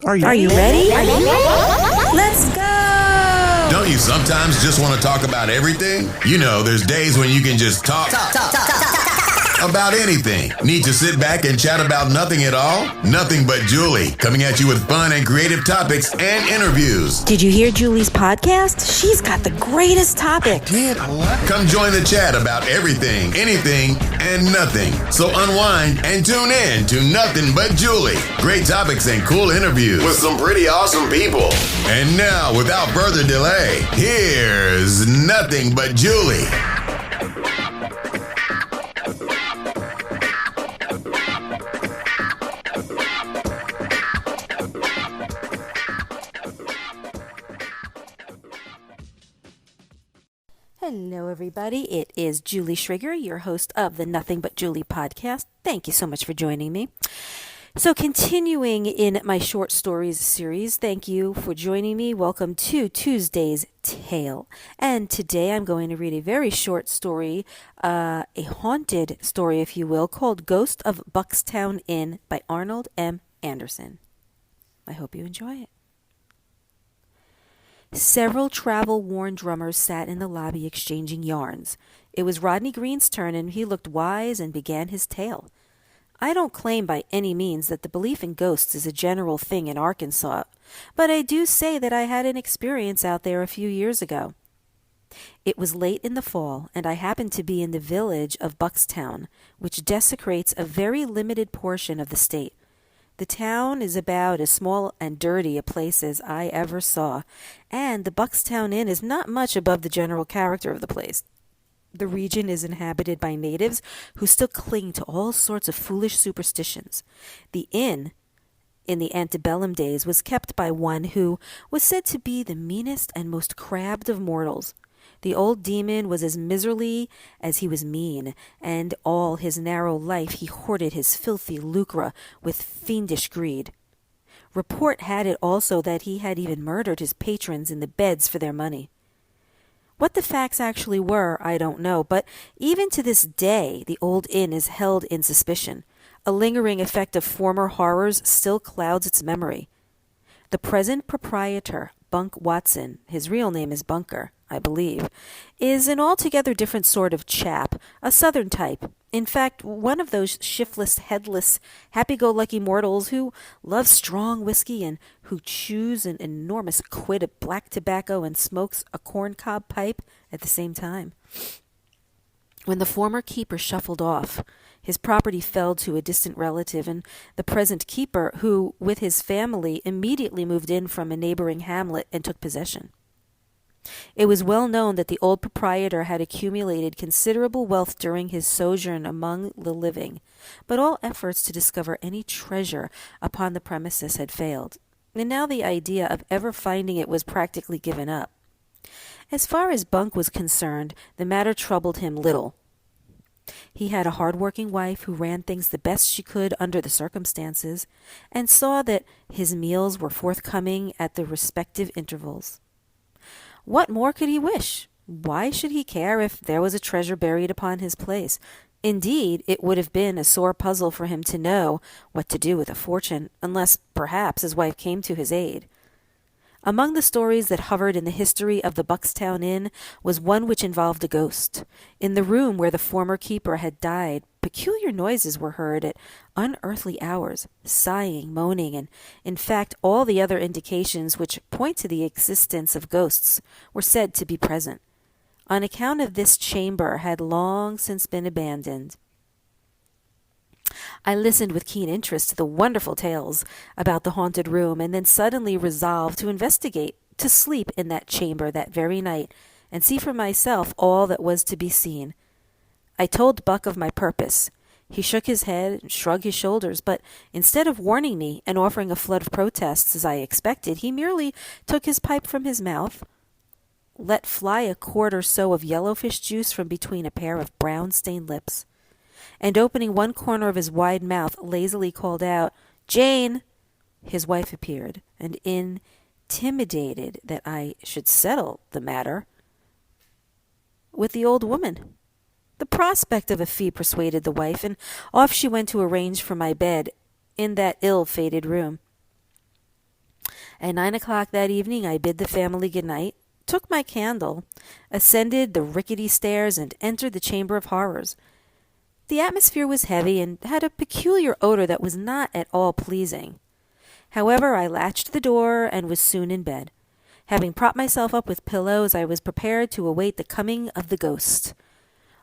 Are you ready? Let's go! Don't you sometimes just want to talk about everything? You know, there's days when you can just talk about anything. Need to sit back and chat about nothing at all? Nothing But Julie, coming at you with fun and creative topics and interviews. Did you hear Julie's podcast? She's got the greatest topics. Come join the chat about everything, anything, and nothing. So unwind and tune in to Nothing But Julie. Great topics and cool interviews with some pretty awesome people. And now, without further delay, here's Nothing But Julie. Hello, everybody. It is Julie Schrager, your host of the Nothing But Julie podcast. Thank you so much for joining me. So continuing in my short stories series, thank you for joining me. Welcome to Tuesday's Tale. And today I'm going to read a very short story, a haunted story, if you will, called Ghost of Buckstown Inn by Arnold M Anderson. I hope you enjoy it. Several travel-worn drummers sat in the lobby exchanging yarns. It was Rodney Green's turn, and he looked wise and began his tale. I don't claim by any means that the belief in ghosts is a general thing in Arkansas, but I do say that I had an experience out there a few years ago. It was late in the fall, and I happened to be in the village of Buckstown, which desecrates a very limited portion of the state. The town is about as small and dirty a place as I ever saw, and the Buckstown Inn is not much above the general character of the place. The region is inhabited by natives who still cling to all sorts of foolish superstitions. The inn, in the antebellum days, was kept by one who was said to be the meanest and most crabbed of mortals. The old demon was as miserly as he was mean, and all his narrow life he hoarded his filthy lucre with fiendish greed. Report had it also that he had even murdered his patrons in the beds for their money. What the facts actually were, I don't know, but even to this day the old inn is held in suspicion. A lingering effect of former horrors still clouds its memory. The present proprietor, Bunk Watson, his real name is Bunker, I believe, is an altogether different sort of chap, a southern type. In fact, one of those shiftless, headless, happy-go-lucky mortals who love strong whiskey and who chews an enormous quid of black tobacco and smokes a corncob pipe at the same time. When the former keeper shuffled off, his property fell to a distant relative, and the present keeper, who, with his family, immediately moved in from a neighboring hamlet and took possession. It was well known that the old proprietor had accumulated considerable wealth during his sojourn among the living, but all efforts to discover any treasure upon the premises had failed, and now the idea of ever finding it was practically given up. As far as Bunk was concerned, the matter troubled him little. He had a hard-working wife who ran things the best she could under the circumstances, and saw that his meals were forthcoming at the respective intervals. What more could he wish? Why should he care if there was a treasure buried upon his place? Indeed, it would have been a sore puzzle for him to know what to do with a fortune, unless perhaps his wife came to his aid. Among the stories that hovered in the history of the Buckstown Inn was one which involved a ghost. In the room where the former keeper had died, peculiar noises were heard at unearthly hours, sighing, moaning, and, in fact, all the other indications which point to the existence of ghosts were said to be present. On account of this, chamber had long since been abandoned. I listened with keen interest to the wonderful tales about the haunted room, and then suddenly resolved to investigate, to sleep in that chamber that very night, and see for myself all that was to be seen. I told Buck of my purpose. He shook his head and shrugged his shoulders, but instead of warning me and offering a flood of protests as I expected, he merely took his pipe from his mouth, let fly a quart or so of yellowfish juice from between a pair of brown-stained lips, and opening one corner of his wide mouth, lazily called out, "Jane!" His wife appeared, and intimidated that I should settle the matter with the old woman. The prospect of a fee persuaded the wife, and off she went to arrange for my bed in that ill-fated room. At 9 o'clock that evening, I bid the family good night, took my candle, ascended the rickety stairs, and entered the Chamber of Horrors. The atmosphere was heavy and had a peculiar odor that was not at all pleasing. However, I latched the door and was soon in bed. Having propped myself up with pillows, I was prepared to await the coming of the ghost.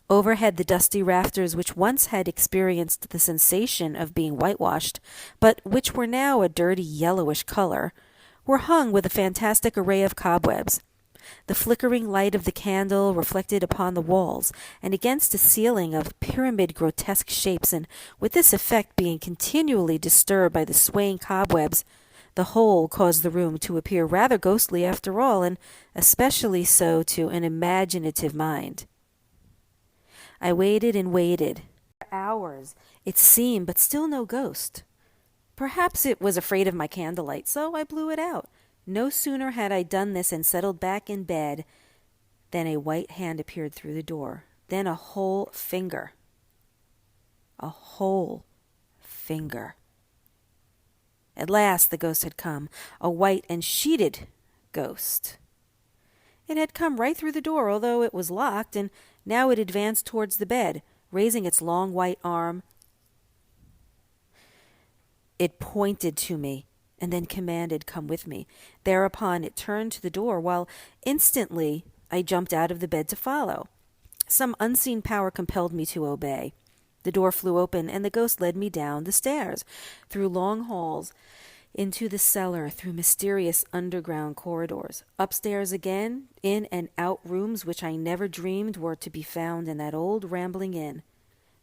Overhead, the dusty rafters, which once had experienced the sensation of being whitewashed, but which were now a dirty yellowish color, were hung with a fantastic array of cobwebs. The flickering light of the candle reflected upon the walls and against a ceiling of pyramid grotesque shapes, and with this effect being continually disturbed by the swaying cobwebs, the whole caused the room to appear rather ghostly after all, and especially so to an imaginative mind. I waited and waited. For hours, it seemed, but still no ghost. Perhaps it was afraid of my candlelight, so I blew it out. No sooner had I done this and settled back in bed than a white hand appeared through the door. Then a whole finger. A whole finger. At last the ghost had come, a white and sheeted ghost. It had come right through the door, although it was locked, and now it advanced towards the bed, raising its long white arm. It pointed to me, and then commanded, "Come with me." Thereupon it turned to the door, while instantly I jumped out of the bed to follow. Some unseen power compelled me to obey. The door flew open, and the ghost led me down the stairs, through long halls, into the cellar, through mysterious underground corridors, upstairs again, in and out rooms which I never dreamed were to be found in that old rambling inn.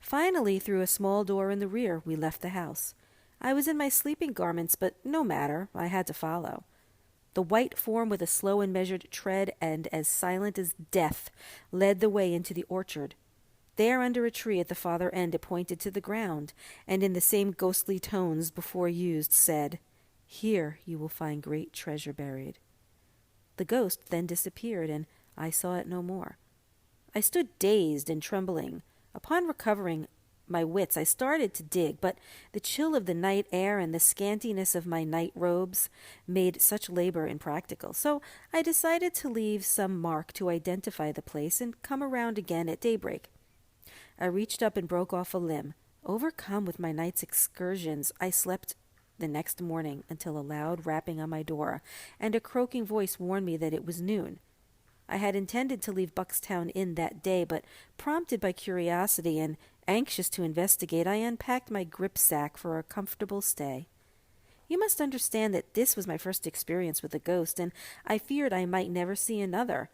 Finally, through a small door in the rear, we left the house. I was in my sleeping garments, but no matter, I had to follow. The white form, with a slow and measured tread and as silent as death, led the way into the orchard. There, under a tree at the farther end, it pointed to the ground, and in the same ghostly tones before used, said, "Here you will find great treasure buried." The ghost then disappeared, and I saw it no more. I stood dazed and trembling. Upon recovering my wits, I started to dig, but the chill of the night air and the scantiness of my night robes made such labor impractical. So I decided to leave some mark to identify the place and come around again at daybreak. I reached up and broke off a limb. Overcome with my night's excursions, I slept the next morning until a loud rapping on my door and a croaking voice warned me that it was noon. I had intended to leave Buckstown Inn that day, but prompted by curiosity and anxious to investigate, I unpacked my gripsack for a comfortable stay. You must understand that this was my first experience with a ghost, and I feared I might never see another.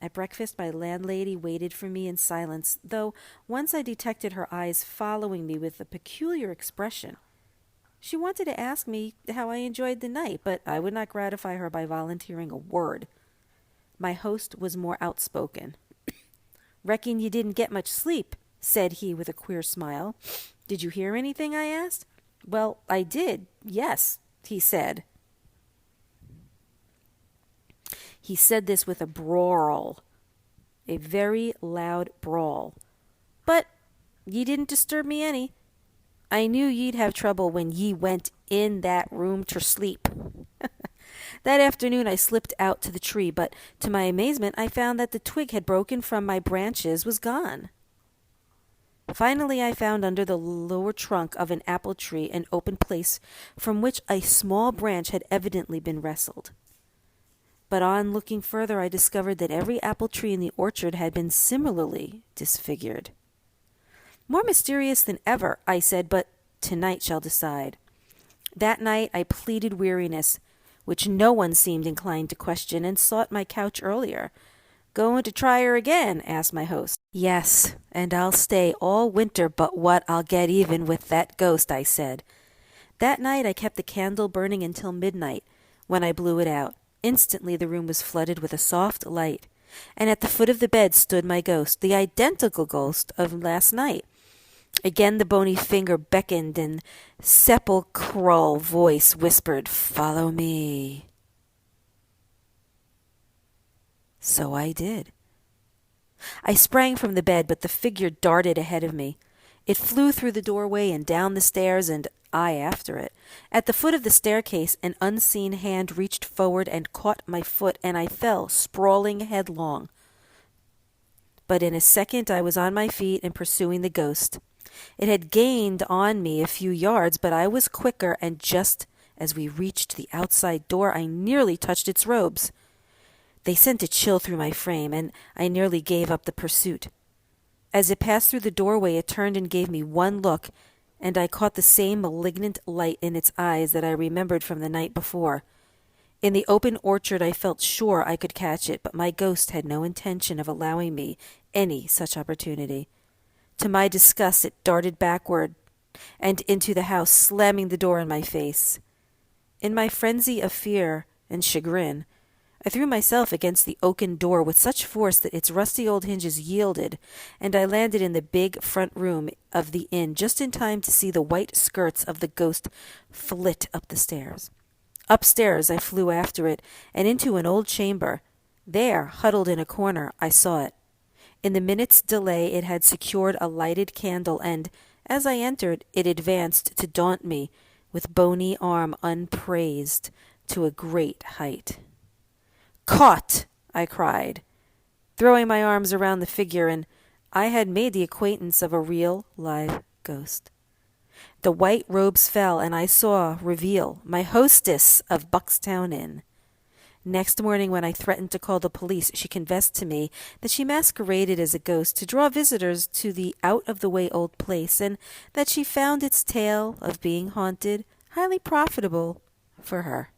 At breakfast, my landlady waited for me in silence, though once I detected her eyes following me with a peculiar expression. She wanted to ask me how I enjoyed the night, but I would not gratify her by volunteering a word. My host was more outspoken. "Reckon you didn't get much sleep," said he with a queer smile. "Did you hear anything?" I asked. "Well, I did, yes," he said. He said this with a brawl, a very loud brawl. "But ye didn't disturb me any. I knew ye'd have trouble when ye went in that room ter sleep." That afternoon I slipped out to the tree, but to my amazement I found that the twig had broken from my branches was gone. Finally I found under the lower trunk of an apple tree an open place from which a small branch had evidently been wrestled. But on looking further I discovered that every apple tree in the orchard had been similarly disfigured. "More mysterious than ever," I said, "but tonight shall decide." That night I pleaded weariness, which no one seemed inclined to question, and sought my couch earlier. "Going to try her again?" asked my host. "Yes, and I'll stay all winter but what I'll get even with that ghost," I said. That night I kept the candle burning until midnight, when I blew it out. Instantly the room was flooded with a soft light, and at the foot of the bed stood my ghost, the identical ghost of last night. Again the bony finger beckoned, and sepulchral voice whispered, "Follow me." So I did. I sprang from the bed, but the figure darted ahead of me. It flew through the doorway and down the stairs, and I after it. At the foot of the staircase, an unseen hand reached forward and caught my foot, and I fell, sprawling headlong. But in a second I was on my feet and pursuing the ghost. It had gained on me a few yards, but I was quicker, and just as we reached the outside door, I nearly touched its robes. They sent a chill through my frame, and I nearly gave up the pursuit. As it passed through the doorway, it turned and gave me one look, and I caught the same malignant light in its eyes that I remembered from the night before. In the open orchard I felt sure I could catch it, but my ghost had no intention of allowing me any such opportunity. To my disgust, it darted backward and into the house, slamming the door in my face. In my frenzy of fear and chagrin, I threw myself against the oaken door with such force that its rusty old hinges yielded, and I landed in the big front room of the inn just in time to see the white skirts of the ghost flit up the stairs. Upstairs I flew after it, and into an old chamber. There, huddled in a corner, I saw it. In the minute's delay it had secured a lighted candle, and, as I entered, it advanced to daunt me, with bony arm unpraised, to a great height. "Caught!" I cried, throwing my arms around the figure, and I had made the acquaintance of a real, live ghost. The white robes fell, and I saw reveal my hostess of Buckstown Inn. Next morning, when I threatened to call the police, she confessed to me that she masqueraded as a ghost to draw visitors to the out-of-the-way old place, and that she found its tale of being haunted highly profitable for her.